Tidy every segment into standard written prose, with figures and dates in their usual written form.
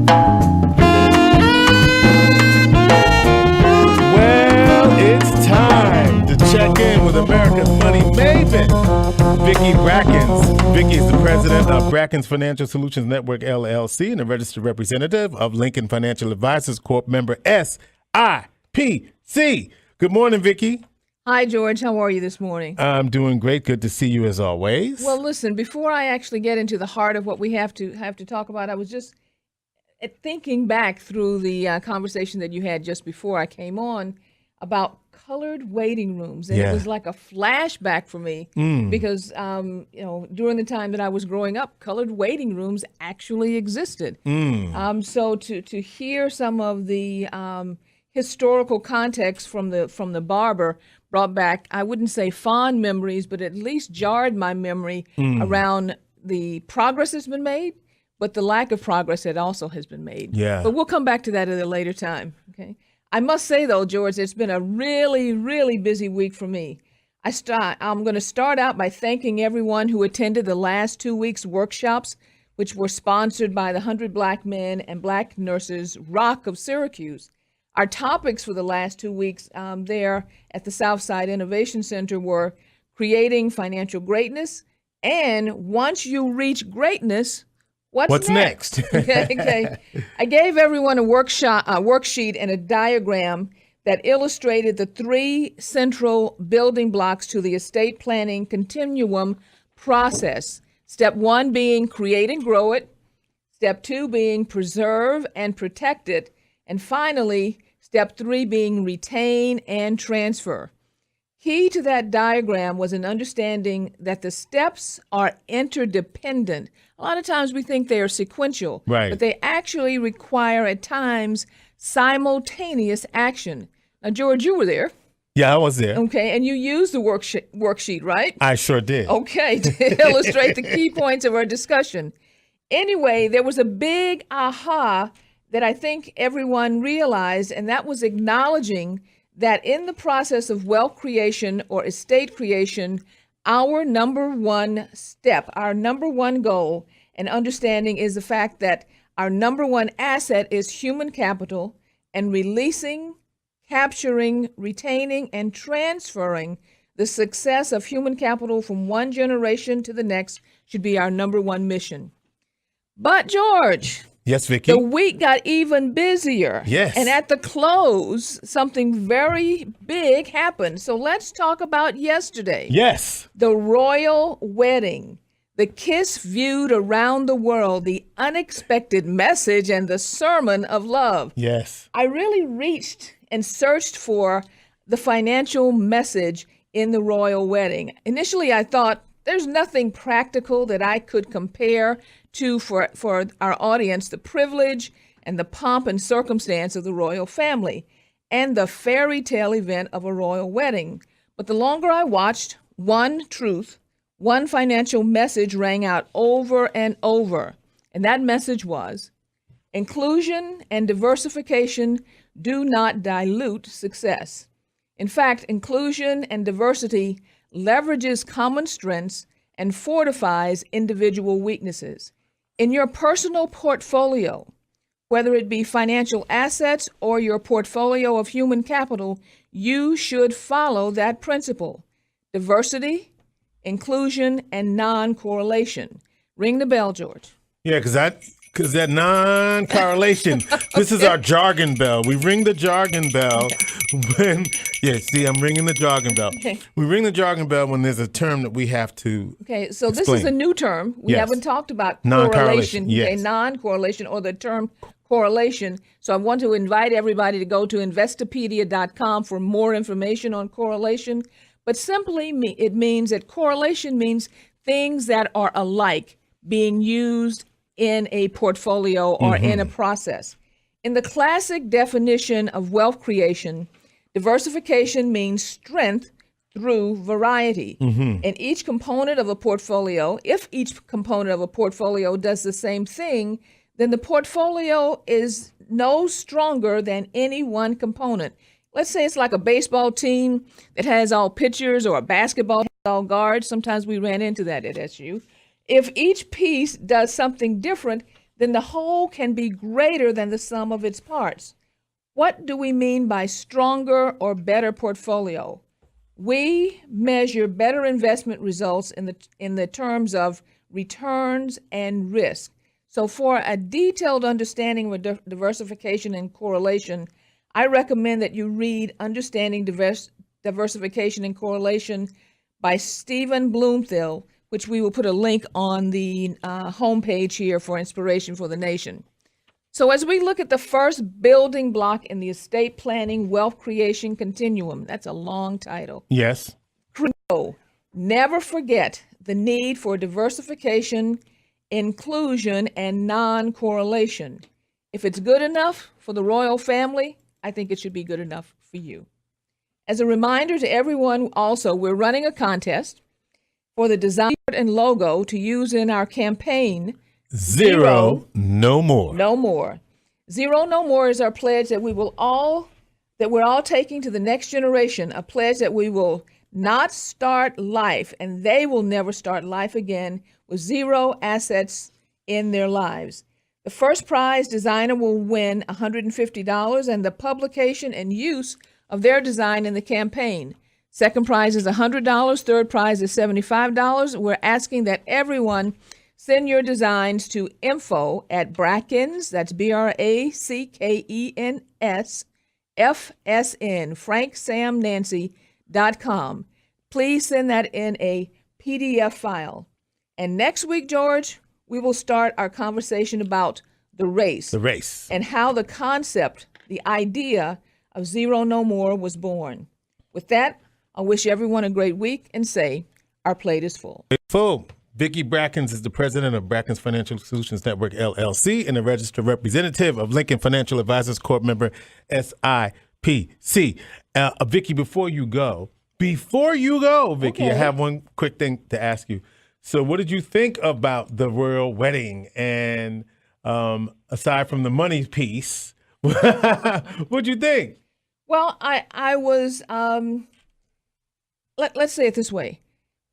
Well, it's time to check in with America's money maven, Vicki Brackens. Vicki is the president of Brackens Financial Solutions Network, LLC, and a registered representative of Lincoln Financial Advisors Corp. Member SIPC. Good morning, Vicki. Hi, George. How are you this morning? I'm doing great. Good to see you as always. Well, listen, before I actually get into the heart of what we have to talk about, I was just thinking back through the conversation that you had just before I came on about colored waiting rooms. And It was like a flashback for me because, during the time that I was growing up, colored waiting rooms actually existed. So to hear some of the historical context from the barber brought back, I wouldn't say fond memories, but at least jarred my memory around the progress that's been made, but the lack of progress that also has been made. Yeah. But we'll come back to that at a later time. Okay. I must say, though, George, it's been a really, really busy week for me. I'm going to start out by thanking everyone who attended the last 2 weeks' workshops, which were sponsored by the 100 Black Men and Black Nurses Rock of Syracuse. Our topics for the last 2 weeks there at the Southside Innovation Center were creating financial greatness and once you reach greatness, what's next? Okay. I gave everyone a worksheet and a diagram that illustrated the 3 central building blocks to the estate planning continuum process. Step 1 being create and grow it. Step 2 being preserve and protect it. And finally, step 3 being retain and transfer. Key to that diagram was an understanding that the steps are interdependent. A lot of times we think they are sequential, right, but they actually require at times simultaneous action. Now, George, you were there. Yeah, I was there. Okay, and you used the worksheet, right? I sure did. Okay, to illustrate the key points of our discussion. Anyway, there was a big aha that I think everyone realized, and that was acknowledging that in the process of wealth creation or estate creation, our number one step, our number one goal and understanding is the fact that our number one asset is human capital, and releasing, capturing, retaining, and transferring the success of human capital from one generation to the next should be our number one mission. But George, yes, Vicki. the week got even busier. Yes. And at the close, something very big happened. So let's talk about yesterday. Yes. The royal wedding, the kiss viewed around the world, the unexpected message, and the sermon of love. Yes. I really reached and searched for the financial message in the royal wedding. Initially, I thought there's nothing practical that I could compare to for our audience, the privilege and the pomp and circumstance of the royal family and the fairy tale event of a royal wedding. But the longer I watched, one truth, one financial message rang out over and over. And that message was, inclusion and diversification do not dilute success. In fact, inclusion and diversity leverages common strengths and fortifies individual weaknesses. In your personal portfolio, whether it be financial assets or your portfolio of human capital, you should follow that principle. Diversity, inclusion, and non-correlation. Ring the bell, George. Yeah, because that non-correlation, this is our jargon bell. We ring the jargon bell when, I'm ringing the jargon bell. Okay. We ring the jargon bell when there's a term that we have to So explain. this is a new term. We haven't talked about non-correlation, correlation, non-correlation, or the term correlation. So I want to invite everybody to go to Investopedia.com for more information on correlation. But simply, it means that correlation means things that are alike being used in a portfolio or in a process. In the classic definition of wealth creation, diversification means strength through variety. And each component of a portfolio, if each component of a portfolio does the same thing, then the portfolio is no stronger than any one component. Let's say it's like a baseball team that has all pitchers, or a basketball has all guards. Sometimes we ran into that at SU. If each piece does something different, then the whole can be greater than the sum of its parts. What do we mean by stronger or better portfolio? We measure better investment results in the terms of returns and risk. So for a detailed understanding of diversification and correlation, I recommend that you read Understanding Diversification and Correlation by Stephen Bloomfield, which we will put a link on the homepage here for inspiration for the nation. So as we look at the first building block in the estate planning wealth creation continuum, that's a long title. Yes. Never forget the need for diversification, inclusion, and non-correlation. If it's good enough for the royal family, I think it should be good enough for you. As a reminder to everyone also, we're running a contest for the design and logo to use in our campaign, Zero, no more. No more. Zero, no more is our pledge that we're all taking to the next generation, a pledge that we will not start life, and they will never start life again with zero assets in their lives. The first prize designer will win $150 and the publication and use of their design in the campaign. Second prize is $100. Third prize is $75. We're asking that everyone send your designs to info@Brackens, that's BRACKENS, FSN, FrankSamNancy.com. Please send that in a PDF file. And next week, George, we will start our conversation about the race. The race. And how the concept, the idea of zero no more was born. With that, I wish everyone a great week and say, our plate is full. Full. Vicki Brackens is the president of Brackens Financial Solutions Network, LLC, and a registered representative of Lincoln Financial Advisors Corp. Member, SIPC. Vicki, before you go, Vicki, Okay. I have one quick thing to ask you. So what did you think about the royal wedding? And aside from the money piece, what'd you think? Well, I was, let's say it this way.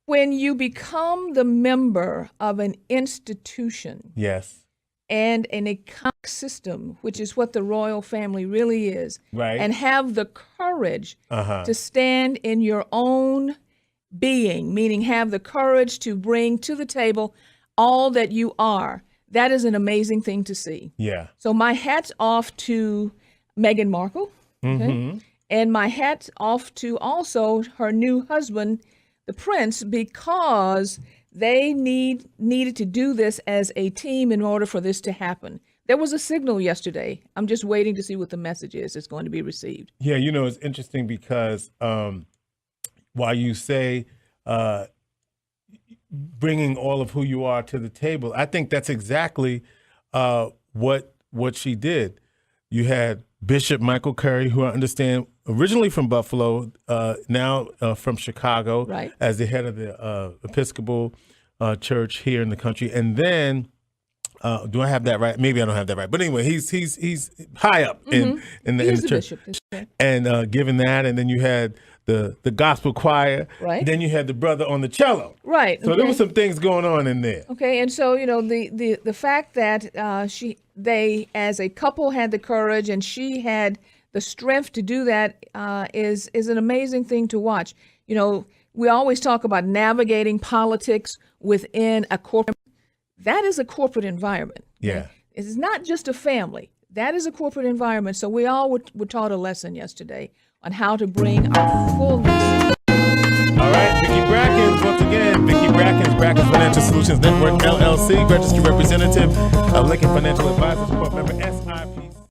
When you become the member of an institution Yes. and an economic system, which is what the royal family really is, Right. and have the courage to stand in your own being, meaning have the courage to bring to the table all that you are, that is an amazing thing to see. Yeah. So my hat's off to Meghan Markle, okay? And my hat's off to also her new husband, the prince, because they needed to do this as a team in order for this to happen. There was a signal yesterday. I'm just waiting to see what the message is that's going to be received. Yeah, it's interesting because while you say bringing all of who you are to the table, I think that's exactly what she did. You had Bishop Michael Curry, who I understand originally from Buffalo, now from Chicago, Right. as the head of the Episcopal Church here in the country. And then, do I have that right? Maybe I don't have that right. But anyway, he's high up in the He's the church. bishop. That's right. And given that, and then you had the gospel choir, Right. Then you had the brother on the cello, Right. So there were some things going on in there. Okay, and so the fact that they as a couple had the courage and she had the strength to do that is an amazing thing to watch. We always talk about navigating politics within a corporate. That is a corporate environment. Okay? Yeah. It's not just a family. That is a corporate environment. So we all were taught a lesson yesterday on how to bring our fullness. All right, Vicki Brackens, once again, Vicki Brackens, Brackens Financial Solutions Network, LLC, registered representative of Lincoln Financial Advisors Corp. Member, SIPC.